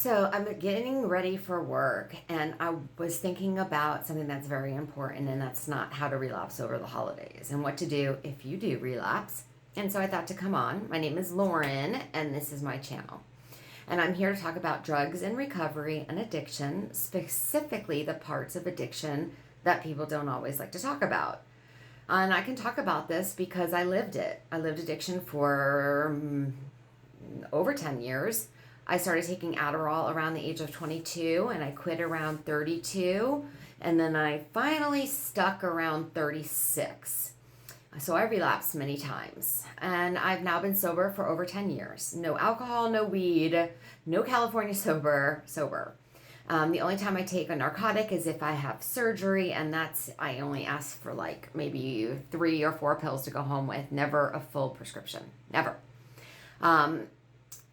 So I'm getting ready for work, and I was thinking about something that's very important, and that's not how to relapse over the holidays and what to do if you do relapse. And so I thought to come on. My name is Lauren, and this is my channel. And I'm here to talk about drugs and recovery and addiction, specifically the parts of addiction that people don't always like to talk about. And I can talk about this because I lived it. I lived addiction for over 10 years. I started taking Adderall around the age of 22 and I quit around 32. And then I finally stuck around 36. So I relapsed many times. And I've now been sober for over 10 years. No alcohol, no weed, no California sober. The only time I take a narcotic is if I have surgery, and I only ask for like maybe 3 or 4 pills to go home with, never a full prescription, never.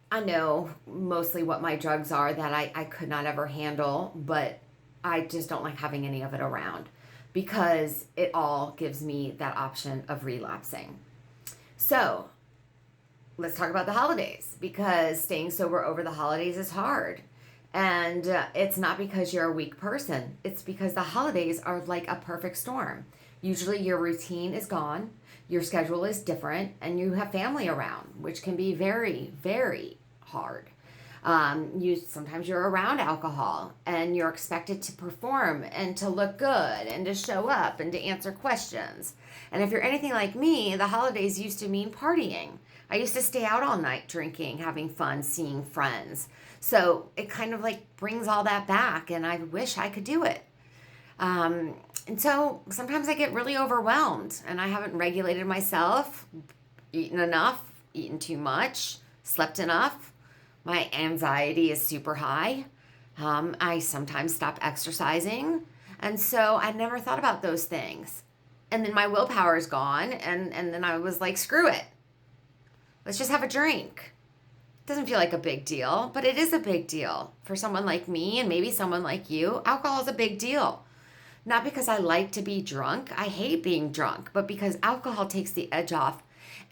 I know mostly what my drugs are that I could not ever handle, but I just don't like having any of it around because it all gives me that option of relapsing. So let's talk about the holidays, because staying sober over the holidays is hard. And it's not because you're a weak person. It's because the holidays are like a perfect storm. Usually your routine is gone, your schedule is different, and you have family around, which can be very, very hard. Sometimes you're around alcohol and you're expected to perform and to look good and to show up and to answer questions. And if you're anything like me, the holidays used to mean partying. I used to stay out all night drinking, having fun, seeing friends. So it kind of like brings all that back, and I wish I could do it. And so sometimes I get really overwhelmed and I haven't regulated myself, eaten enough, eaten too much, slept enough. My anxiety is super high. I sometimes stop exercising. And so I never thought about those things. And then my willpower is gone. And then I was like, screw it. Let's just have a drink. Doesn't feel like a big deal, but it is a big deal. For someone like me and maybe someone like you, alcohol is a big deal. Not because I like to be drunk. I hate being drunk, but because alcohol takes the edge off.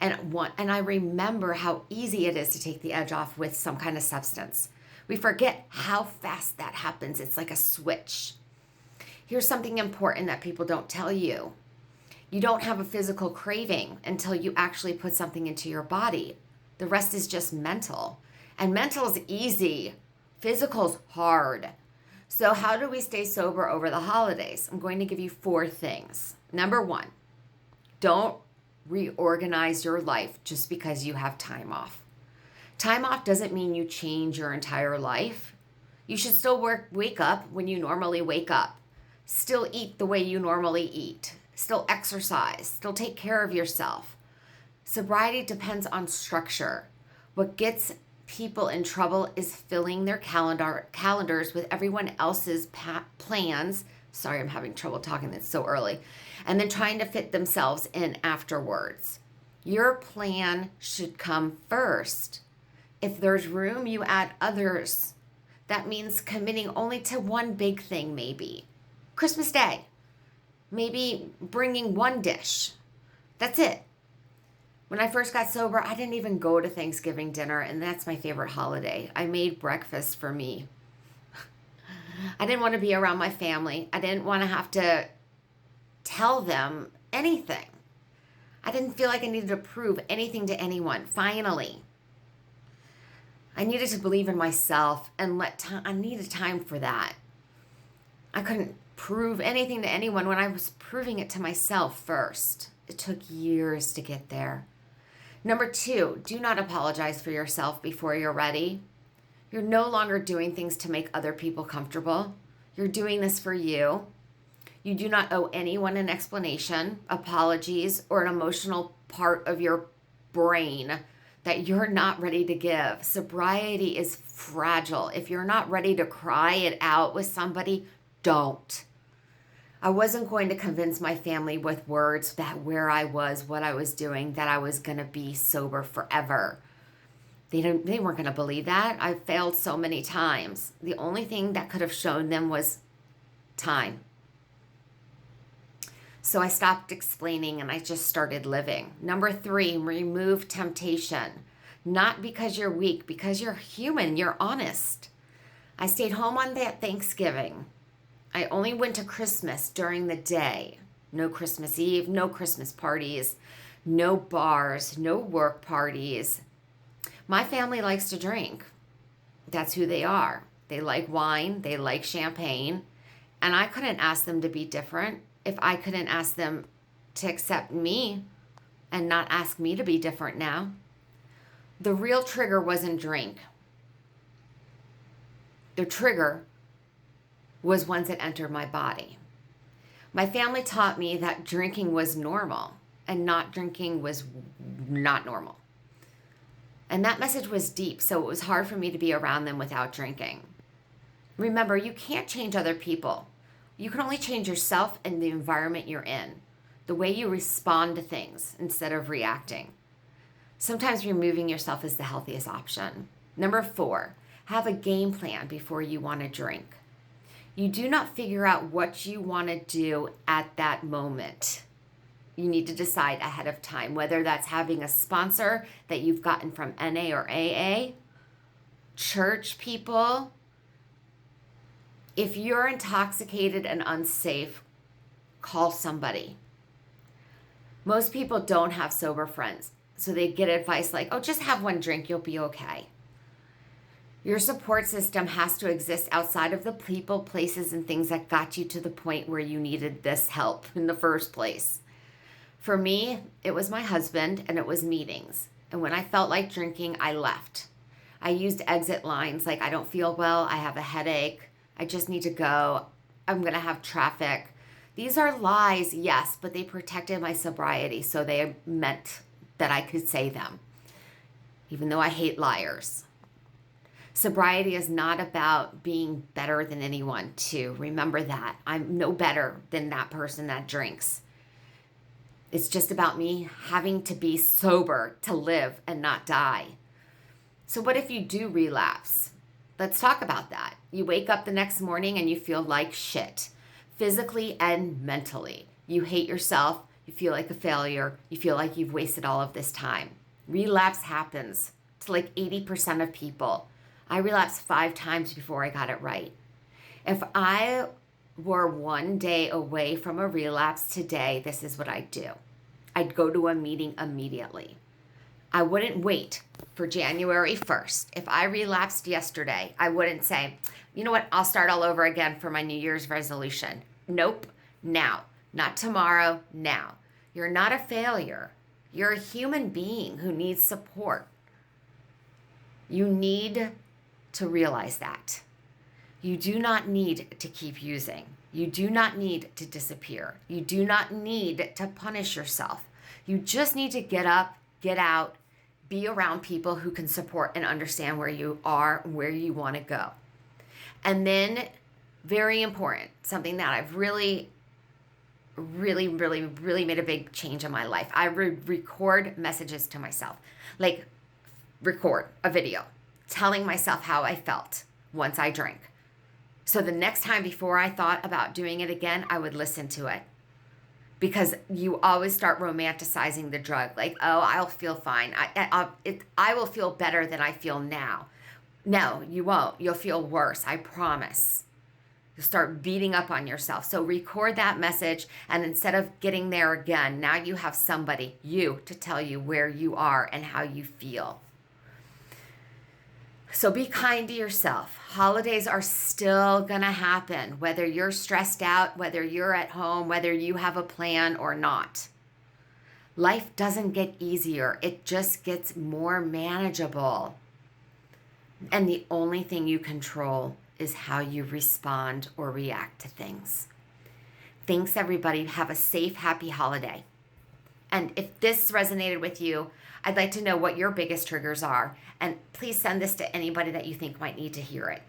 And I remember how easy it is to take the edge off with some kind of substance. We forget how fast that happens. It's like a switch. Here's something important that people don't tell you. You don't have a physical craving until you actually put something into your body. The rest is just mental. And mental is easy. Physical's hard. So how do we stay sober over the holidays? I'm going to give you 4 things. Number 1, don't reorganize your life just because you have time off. Time off doesn't mean you change your entire life. You should still wake up when you normally wake up. Still eat the way you normally eat. Still exercise. Still take care of yourself. Sobriety depends on structure. What gets people in trouble is filling their calendars with everyone else's plans. Sorry, I'm having trouble talking. It's so early. And then trying to fit themselves in afterwards. Your plan should come first. If there's room, you add others. That means committing only to one big thing, maybe. Christmas Day. Maybe bringing one dish. That's it. When I first got sober, I didn't even go to Thanksgiving dinner, and that's my favorite holiday. I made breakfast for me. I didn't want to be around my family. I didn't want to have to tell them anything. I didn't feel like I needed to prove anything to anyone. Finally, I needed to believe in myself and I needed time for that. I couldn't prove anything to anyone when I was proving it to myself first. It took years to get there. Number 2, do not apologize for yourself before you're ready. You're no longer doing things to make other people comfortable. You're doing this for you. You do not owe anyone an explanation, apologies, or an emotional part of your brain that you're not ready to give. Sobriety is fragile. If you're not ready to cry it out with somebody, don't. I wasn't going to convince my family with words that where I was, what I was doing, that I was going to be sober forever. They weren't going to believe that. I failed so many times. The only thing that could have shown them was time. So I stopped explaining and I just started living. Number 3, remove temptation. Not because you're weak, because you're human, you're honest. I stayed home on that Thanksgiving. I only went to Christmas during the day. No Christmas Eve, no Christmas parties, no bars, no work parties. My family likes to drink. That's who they are. They like wine, they like champagne, and I couldn't ask them to be different if I couldn't ask them to accept me and not ask me to be different now. The real trigger wasn't drink. The trigger was once it entered my body. My family taught me that drinking was normal and not drinking was not normal. And that message was deep, so it was hard for me to be around them without drinking. Remember, you can't change other people. You can only change yourself and the environment you're in, the way you respond to things instead of reacting. Sometimes removing yourself is the healthiest option. Number 4, have a game plan before you want to drink. You do not figure out what you want to do at that moment. You need to decide ahead of time, whether that's having a sponsor that you've gotten from NA or AA, church people. If you're intoxicated and unsafe, call somebody. Most people don't have sober friends, so they get advice like, oh, just have one drink, you'll be okay. Your support system has to exist outside of the people, places, and things that got you to the point where you needed this help in the first place. For me, it was my husband and it was meetings. And when I felt like drinking, I left. I used exit lines like, I don't feel well, I have a headache, I just need to go, I'm gonna have traffic. These are lies, yes, but they protected my sobriety, so they meant that I could say them, even though I hate liars. Sobriety is not about being better than anyone, too. Remember that. I'm no better than that person that drinks. It's just about me having to be sober to live and not die. So what if you do relapse? Let's talk about that. You wake up the next morning and you feel like shit, physically and mentally. You hate yourself. You feel like a failure. You feel like you've wasted all of this time. Relapse happens to like 80% of people. I relapsed 5 times before I got it right. If I were one day away from a relapse today, this is what I'd do. I'd go to a meeting immediately. I wouldn't wait for January 1st. If I relapsed yesterday, I wouldn't say, you know what, I'll start all over again for my New Year's resolution. Nope, now. Not tomorrow, now. You're not a failure. You're a human being who needs support. You need to realize that. You do not need to keep using. You do not need to disappear. You do not need to punish yourself. You just need to get up, get out, be around people who can support and understand where you are, where you want to go. And then, very important, something that I've really made a big change in my life. I record messages to myself, like record a video telling myself how I felt once I drank. So the next time before I thought about doing it again, I would listen to it. Because you always start romanticizing the drug. Like, oh, I'll feel fine. I will feel better than I feel now. No, you won't. You'll feel worse. I promise. You'll start beating up on yourself. So record that message. And instead of getting there again, now you have somebody, you, to tell you where you are and how you feel. So be kind to yourself. Holidays are still gonna happen, whether you're stressed out, whether you're at home, whether you have a plan or not. Life doesn't get easier. It just gets more manageable. And the only thing you control is how you respond or react to things. Thanks, everybody. Have a safe, happy holiday. And if this resonated with you, I'd like to know what your biggest triggers are. And please send this to anybody that you think might need to hear it.